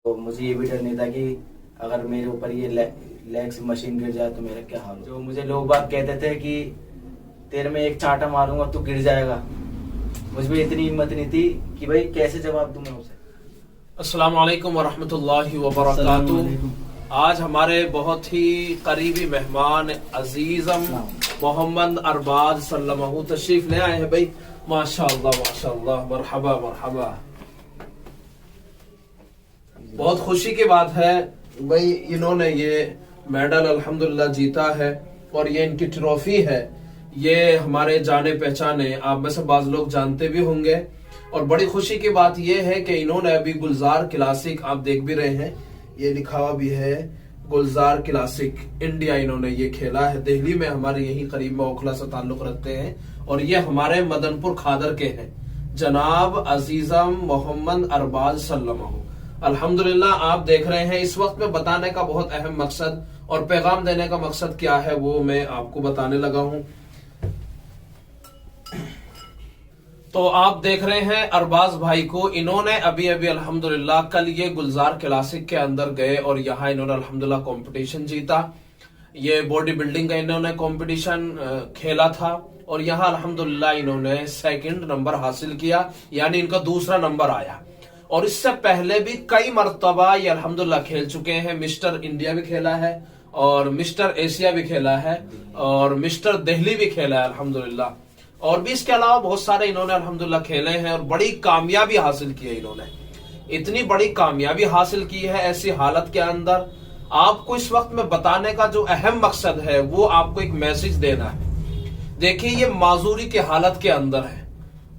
तो मुझे ये भी डर नहीं था कि अगर मेरे ऊपर ये लेग से मशीन गिर जाए तो मेरा क्या हाल हो। जो मुझे लोग बात कहते थे कि तेरे में एक चांटा मारूंगा तो गिर जाएगा, मुझ में इतनी हिम्मत नहीं थी कि भाई कैसे जवाब दूं मैं उसे। अस्सलाम वालेकुम वरहमतुल्लाहि वबरकातुहू। आज हमारे बहुत ही करीबी मेहमान अजीजम मोहम्मद अरबाज सल्लमहु तशरीफ ले आए हैं भाई। माशाअल्लाह माशाअल्लाह, मरहबा मरहबा। बहुत खुशी की बात है भाई, इन्होंने ये मेडल अल्हम्दुलिल्लाह जीता है और ये इनकी ट्रॉफी है। ये हमारे जाने पहचाने, आप में से बाज लोग जानते भी होंगे। और बड़ी खुशी की बात यह है कि इन्होंने अभी गुलजार क्लासिक, आप देख भी रहे हैं, ये लिखा हुआ भी है गुलजार क्लासिक इंडिया, इन्होंने ये खेला है। दिल्ली में हमारे यही करीब में ओखला से ताल्लुक रखते हैं और ये हमारे मदनपुर खादर के हैं, जनाब अजीजम मोहम्मद अरबाज सल्लमहु। अल्हम्दुलिल्लाह आप देख रहे हैं। इस वक्त में बताने का बहुत अहम मकसद और पैगाम देने का मकसद क्या है वो मैं आपको बताने लगा हूं। तो आप देख रहे हैं अरबाज भाई को, इन्होंने अभी अभी अल्हम्दुलिल्लाह कल ये गुलजार क्लासिक के अंदर गए और यहाँ इन्होंने अल्हम्दुलिल्लाह कंपटीशन जीता। ये बॉडी बिल्डिंग का इन्होंने कंपटीशन खेला था और यहाँ अल्हम्दुलिल्लाह इन्होंने सेकंड नंबर हासिल किया, यानी इनका दूसरा नंबर आया। और इससे पहले भी कई मर्तबा ये अल्हम्दुलिल्लाह खेल चुके हैं। मिस्टर इंडिया भी खेला है और मिस्टर एशिया भी खेला है और मिस्टर दिल्ली भी खेला है अल्हम्दुलिल्लाह। और भी इसके अलावा बहुत सारे इन्होंने अल्हम्दुलिल्लाह खेले हैं और बड़ी कामयाबी हासिल की है इन्होंने। इतनी बड़ी कामयाबी हासिल की है ऐसी हालत के अंदर। आपको इस वक्त में बताने का जो अहम मकसद है वो आपको एक मैसेज देना है। देखिए ये माजूरी की हालत के अंदर है,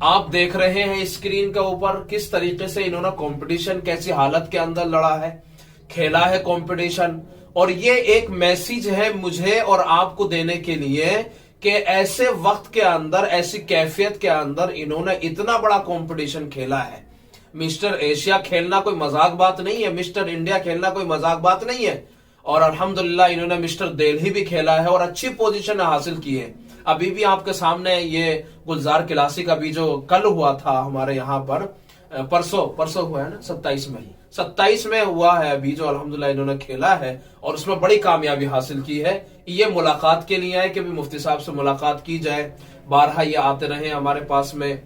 आप देख रहे हैं स्क्रीन के ऊपर किस तरीके से इन्होंने कंपटीशन कैसी हालत के अंदर लड़ा है, खेला है कंपटीशन। और ये एक मैसेज है मुझे और आपको देने के लिए कि ऐसे वक्त के अंदर, ऐसी कैफियत के अंदर इन्होंने इतना बड़ा कंपटीशन खेला है। मिस्टर एशिया खेलना कोई मजाक बात नहीं है, मिस्टर इंडिया खेलना कोई मजाक बात नहीं है। और अल्हम्दुलिल्लाह इन्होंने मिस्टर दिल्ली भी खेला है और अच्छी पोजीशन हासिल की है। अभी भी आपके सामने ये गुलजार क्लासिक अभी जो कल हुआ था हमारे यहाँ पर, परसों हुआ है ना, 27 में हुआ है अभी, जो अल्हम्दुलिल्लाह इन्होंने खेला है और उसमें बड़ी कामयाबी हासिल की है। ये मुलाकात के लिए है कि भी मुफ्ती साहब से मुलाकात की जाए, बारहा ये आते रहे हमारे पास में।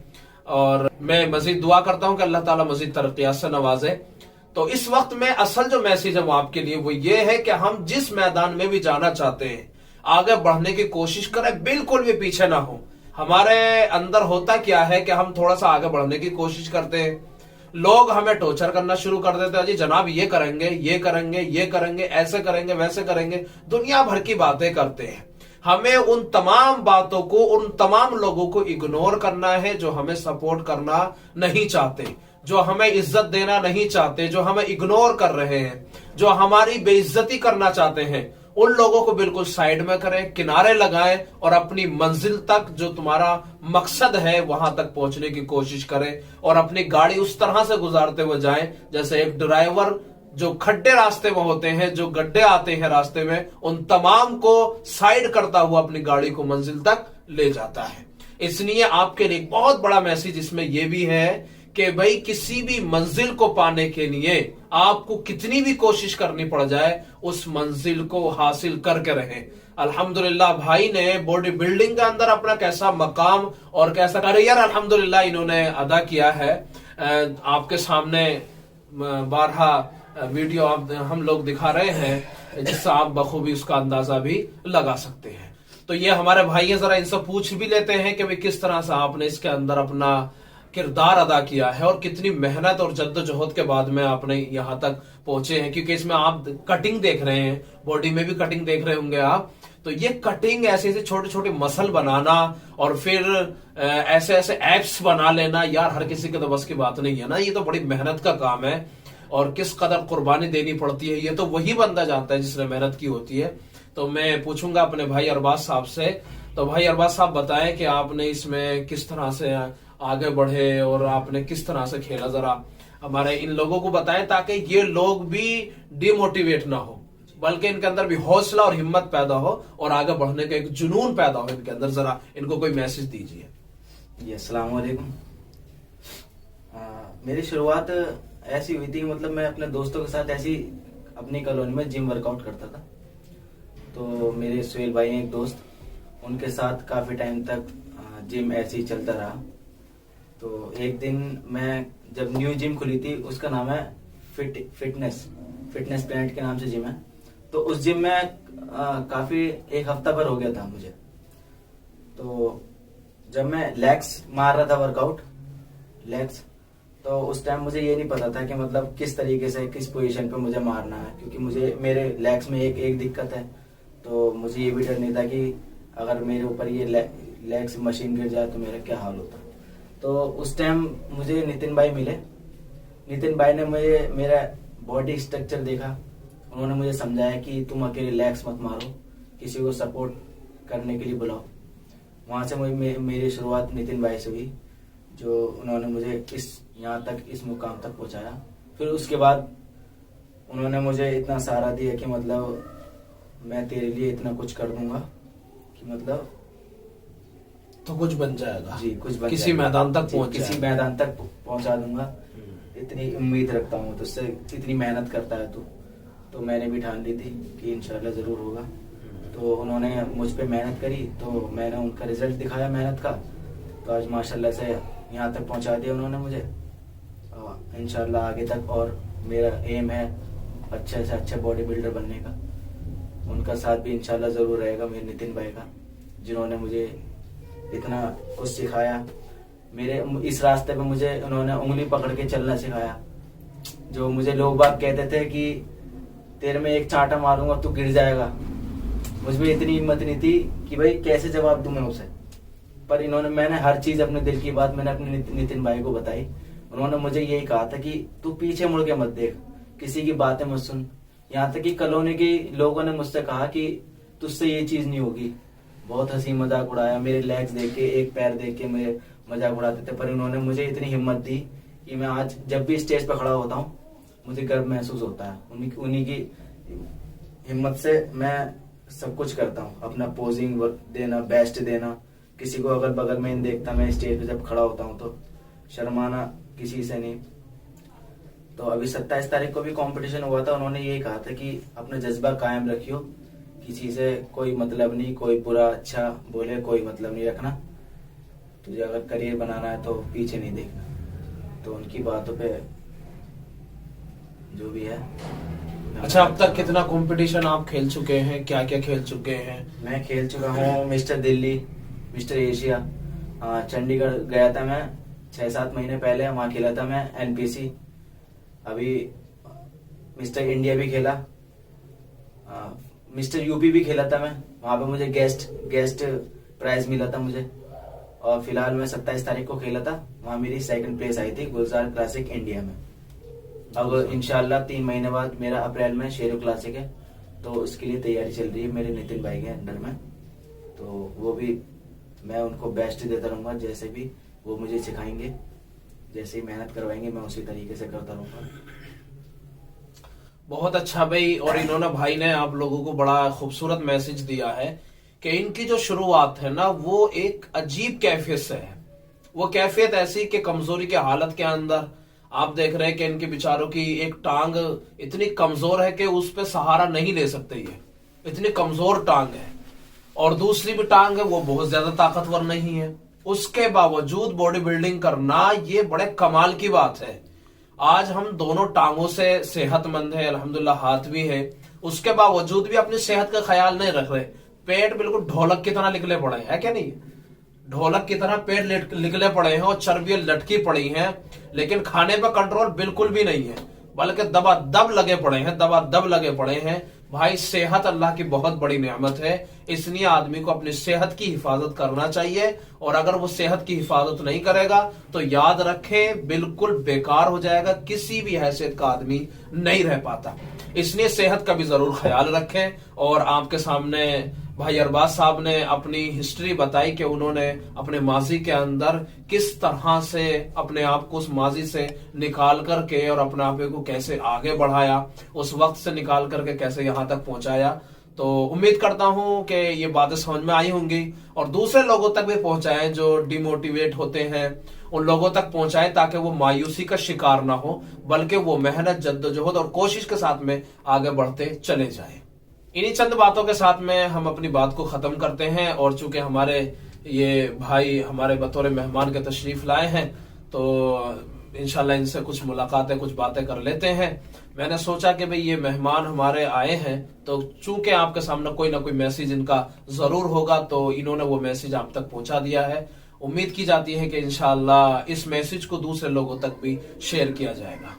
और मैं मजीद दुआ करता हूं कि अल्लाह ताला मजीद तरक्कियात से नवाजे। तो इस वक्त में असल जो मैसेज है वो आपके लिए वो ये है कि हम जिस मैदान में भी जाना चाहते हैं, आगे बढ़ने की कोशिश करें, बिल्कुल भी पीछे ना हो। हमारे अंदर होता क्या है कि हम थोड़ा सा आगे बढ़ने की कोशिश करते हैं, लोग हमें टॉर्चर करना शुरू कर देते हैं, जी जनाब ये करेंगे ये करेंगे ये करेंगे, ऐसे करेंगे वैसे करेंगे, दुनिया भर की बातें करते हैं। हमें उन तमाम बातों को, उन तमाम लोगों को इग्नोर करना है जो हमें सपोर्ट करना नहीं चाहते, जो हमें इज्जत देना नहीं चाहते, जो हमें इग्नोर कर रहे हैं, जो हमारी बेइज्जती करना चाहते हैं। उन लोगों को बिल्कुल साइड में करें, किनारे लगाएं और अपनी मंजिल तक, जो तुम्हारा मकसद है वहां तक पहुंचने की कोशिश करें। और अपनी गाड़ी उस तरह से गुजारते हुए जाएं जैसे एक ड्राइवर जो खड्डे रास्ते में होते हैं, जो गड्ढे आते हैं रास्ते में, उन तमाम को साइड करता हुआ अपनी गाड़ी को मंजिल तक ले जाता है। इसलिए आपके लिए एक बहुत बड़ा मैसेज इसमें यह भी है कि भाई किसी भी मंजिल को पाने के लिए आपको कितनी भी कोशिश करनी पड़ जाए, उस मंजिल को हासिल करके रहें। अल्हम्दुलिल्लाह भाई ने बॉडी बिल्डिंग के अंदर अपना कैसा मकाम और कैसा करियर अल्हम्दुलिल्लाह इन्होंने अदा किया है। आपके सामने बारहा वीडियो हम लोग दिखा रहे हैं जिससे आप बखूबी उसका अंदाजा भी लगा सकते हैं। तो ये हमारे भाई हैं, जरा इनसे पूछ भी लेते हैं कि भाई किस तरह से आपने इसके अंदर अपना किरदार अदा किया है और कितनी मेहनत और जद्दोजहद के बाद में आपने यहां तक पहुंचे हैं। क्योंकि इसमें आप कटिंग देख रहे हैं, बॉडी में भी कटिंग देख रहे होंगे आप। तो ये कटिंग, ऐसे ऐसे छोटे छोटे मसल बनाना और फिर ऐसे ऐसे एप्स बना लेना, यार हर किसी के तो बस की बात नहीं है ना। ये तो बड़ी मेहनत का काम है और किस कदर कुर्बानी देनी पड़ती है ये तो वही बंदा जानता है जिसने मेहनत की होती है। तो मैं पूछूंगा अपने भाई अरबाज साहब से। तो भाई अरबाज साहब बताएं कि आपने इसमें किस तरह से आगे बढ़े और आपने किस तरह से खेला, जरा हमारे इन लोगों को बताएं ताकि ये लोग भी डिमोटिवेट ना हो, बल्कि इनके अंदर भी हौसला और हिम्मत पैदा हो और आगे बढ़ने का एक जुनून पैदा हो इनके अंदर। जरा इनको कोई मैसेज दीजिए। जी अस्सलाम वालेकुम। मेरी शुरुआत ऐसी हुई थी कि मतलब मैं अपने दोस्तों के साथ ऐसी अपनी कॉलोनी में जिम वर्कआउट करता था। तो मेरे सुहेल भाई हैं एक दोस्त, उनके साथ काफ़ी टाइम तक जिम ऐसे ही चलता रहा। तो एक दिन मैं जब न्यू जिम खुली थी, उसका नाम है फिटनेस प्लैनेट के नाम से जिम है। तो उस जिम में काफ़ी एक हफ्ता भर हो गया था मुझे। तो जब मैं लेग्स मार रहा था वर्कआउट लेग्स, तो उस टाइम मुझे ये नहीं पता था कि मतलब किस तरीके से किस पोजीशन पे मुझे मारना है, क्योंकि मुझे मेरे लेग्स में एक दिक्कत है। तो मुझे ये भी डर नहीं था कि अगर मेरे ऊपर ये लेग्स मशीन गिर जाए तो मेरा क्या हाल होता। तो उस टाइम मुझे नितिन भाई मिले। नितिन भाई ने मुझे मेरा बॉडी स्ट्रक्चर देखा, उन्होंने मुझे समझाया कि तुम अकेले लेग्स मत मारो, किसी को सपोर्ट करने के लिए बुलाओ। वहाँ से मेरी शुरुआत नितिन भाई से हुई, जो उन्होंने मुझे यहाँ तक इस मुकाम तक पहुँचाया। फिर उसके बाद उन्होंने मुझे इतना सहारा दिया कि मतलब मैं तेरे लिए इतना कुछ कर दूंगा कि मतलब तो कुछ बन जाएगा जी, कुछ बन किसी जाएगा। मैदान तक पहुंच किसी मैदान तक पहुंचा दूंगा, इतनी उम्मीद रखता हूँ तुझसे, इतनी मेहनत करता है तू। तो मैंने भी ठान ली थी कि इंशाल्लाह जरूर होगा। तो उन्होंने मुझ पे मेहनत करी, तो मैंने उनका रिजल्ट दिखाया मेहनत का। तो आज माशाल्लाह से यहाँ तक पहुँचा दिया उन्होंने मुझे। इंशाल्लाह आगे तक और मेरा एम है अच्छे से अच्छे बॉडी बिल्डर बनने का। उनका साथ भी इंशाल्लाह जरूर रहेगा, मेरे नितिन भाई का, जिन्होंने मुझे इतना कुछ सिखाया। मेरे इस रास्ते पे मुझे उन्होंने उंगली पकड़ के चलना सिखाया। जो मुझे लोग बात कहते थे कि तेरे में एक चांटा मारूंगा तू गिर जाएगा, मुझ में इतनी हिम्मत नहीं थी कि भाई कैसे जवाब दूं मैं उसे। पर मैंने हर चीज अपने दिल की बात मैंने अपने नितिन भाई को बताई। उन्होंने मुझे यही कहा था कि तू पीछे मुड़ के मत देख, किसी की बातें मत सुन। यहाँ तक कि कॉलोनी के लोगों ने मुझसे कहा कि तुझसे ये चीज नहीं होगी। बहुत हंसी मजाक उड़ाया, मेरे लेग्स देख के, एक पैर देख के मेरे मजाक उड़ाते थे। पर उन्होंने मुझे इतनी हिम्मत दी कि मैं आज जब भी स्टेज पर खड़ा होता हूँ मुझे गर्व महसूस होता है। उन्हीं की हिम्मत से मैं सब कुछ करता हूँ, अपना पोजिंग देना, बेस्ट देना। किसी को अगल बगल में नहीं देखता, मैं स्टेज पे जब खड़ा होता हूँ तो शर्माना किसी से नहीं। तो अभी 27 तारीख को भी कंपटीशन हुआ था, उन्होंने यही कहा था कि अपना जज्बा कायम रखियो, किसी से कोई मतलब नहीं, कोई बुरा अच्छा बोले कोई मतलब नहीं रखना, तुझे अगर करियर बनाना है तो पीछे नहीं देखना। तो उनकी बातों पे जो भी है। अच्छा, अब तक कितना कंपटीशन आप खेल चुके हैं, क्या क्या खेल चुके हैं? मैं खेल चुका हूँ mister Delhi, mister Asia, Chandigarh गया था मैं 6-7 महीने पहले, वहाँ खेला था मैं NPC। अभी मिस्टर इंडिया भी खेला, मिस्टर यूपी भी खेला था मैं, वहाँ पे मुझे गेस्ट प्राइज मिला था मुझे। और फिलहाल मैं 27 तारीख को खेला था, वहाँ मेरी 2nd प्लेस आई थी गुलजार क्लासिक इंडिया में। अब इंशाल्लाह 3 महीने बाद मेरा अप्रैल में शेरू क्लासिक है, तो उसके लिए तैयारी चल रही है मेरे नितिन भाई के अंडर में। तो वो भी मैं उनको बेस्ट देता रहूँगा, जैसे भी वो मुझे सिखाएंगे, जैसे ही मेहनत करवाएंगे मैं उसी तरीके से करता रहूँगा। बहुत अच्छा भाई। और इन्होंने भाई ने आप लोगों को बड़ा खूबसूरत मैसेज दिया है कि इनकी जो शुरुआत है ना, वो एक अजीब कैफियत से है। वो कैफियत ऐसी कि कमजोरी के हालत के अंदर आप देख रहे हैं कि इनके बेचारों की एक टांग इतनी कमजोर है कि उस पर सहारा नहीं ले सकते, ये इतनी कमजोर टांग है। और दूसरी भी टांग है वो बहुत ज्यादा ताकतवर नहीं है, उसके बावजूद बॉडी बिल्डिंग करना ये बड़े कमाल की बात है। आज हम दोनों टांगों से सेहतमंद है, अल्हम्दुलिल्लाह हाथ भी है, उसके बावजूद भी अपनी सेहत का ख्याल नहीं रख रहे। पेट बिल्कुल ढोलक की तरह निकले पड़े हैं, क्या नहीं? ढोलक की तरह पेट निकले पड़े हैं और चर्बियां लटकी पड़ी हैं, लेकिन खाने पर कंट्रोल बिल्कुल भी नहीं है, बल्कि दबादब लगे पड़े हैं, दबादब लगे पड़े हैं। भाई सेहत अल्लाह की बहुत बड़ी नेमत है, इसलिए आदमी को अपनी सेहत की हिफाजत करना चाहिए। और अगर वो सेहत की हिफाजत नहीं करेगा तो याद रखे बिल्कुल बेकार हो जाएगा, किसी भी हैसियत का आदमी नहीं रह पाता। इसलिए सेहत का भी जरूर ख्याल रखें। और आपके सामने भाई अरबाज साहब ने अपनी हिस्ट्री बताई कि उन्होंने अपने माजी के अंदर किस तरह से अपने आप को उस माजी से निकाल करके और अपने आप को कैसे आगे बढ़ाया, उस वक्त से निकाल करके कैसे यहाँ तक पहुंचाया। तो उम्मीद करता हूं कि ये बातें समझ में आई होंगी और दूसरे लोगों तक भी पहुंचाएं जो डिमोटिवेट होते हैं उन लोगों तक पहुंचाए ताकि वो मायूसी का शिकार ना हो, बल्कि वो मेहनत, जद्दोजहद और कोशिश के साथ में आगे बढ़ते चले जाए। इन्हीं चंद बातों के साथ में हम अपनी बात को खत्म करते हैं। और चूंकि हमारे ये भाई हमारे बतौर मेहमान के तशरीफ लाए हैं, तो इंशाल्लाह इनसे कुछ मुलाकातें, कुछ बातें कर लेते हैं। मैंने सोचा कि भाई ये मेहमान हमारे आए हैं, तो चूंकि आपके सामने कोई ना कोई मैसेज इनका जरूर होगा, तो इन्होंने वो मैसेज आप तक पहुंचा दिया है। उम्मीद की जाती है कि इंशाल्लाह इस मैसेज को दूसरे लोगों तक भी शेयर किया जाएगा।